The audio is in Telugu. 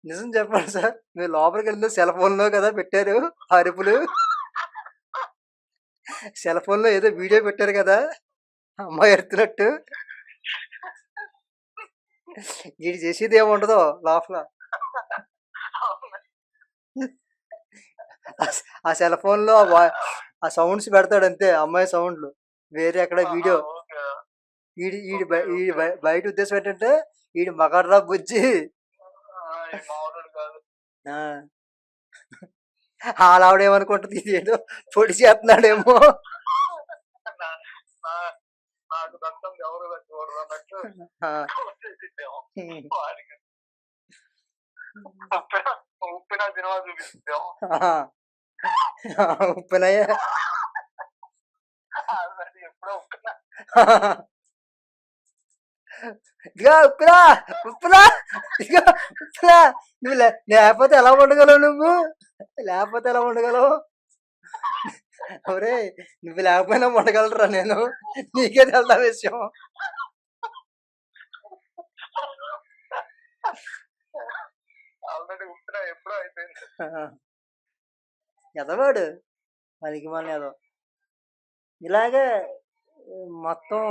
నిజం చెప్పండి సార్. మీరు లోపలికెళ్ళిన సెల్ ఫోన్‌లో కదా పెట్టారు అరుపులు. సెల్ ఫోన్‌లో ఏదో వీడియో పెట్టారు కదా! అమ్మాయి అరుతున్నట్టు. ఈడు చేసేదేముండదు లోపల. ఆ సెల్ ఫోన్‌లో ఆ సౌండ్స్ పెడతాడంతే అమ్మాయి సౌండ్‌లు. వేరే ఎక్కడ వీడియో ఈడి బయట ఉద్దేశ్యం ఏంటంటే ఈడు మగాడ్రా బుజ్జి. ఆ! ఆడావిడేమనుకుంటది ఇదేదో పొడి చేస్తున్నాడేమో. ఆ! హ్మ్. ఆహా! ఉప్పెనయ్య. ఇదిగో ఉప్పెన, ఉప్పెన, ఇదిగో ఉప్పెన. నువ్వు లేకపోతే ఎలా ఉండగలవు నువ్వు? లేకపోతే ఎలా ఉండగలవు? ఒరేయ్! నువ్వు లేకపోయినా ఉండగలనురా నేను. నీకే తెలదా విషయం. ఆ! ఎదవాడు. పనికిమాలిన ఎదవ. ఇలాగే మొత్తం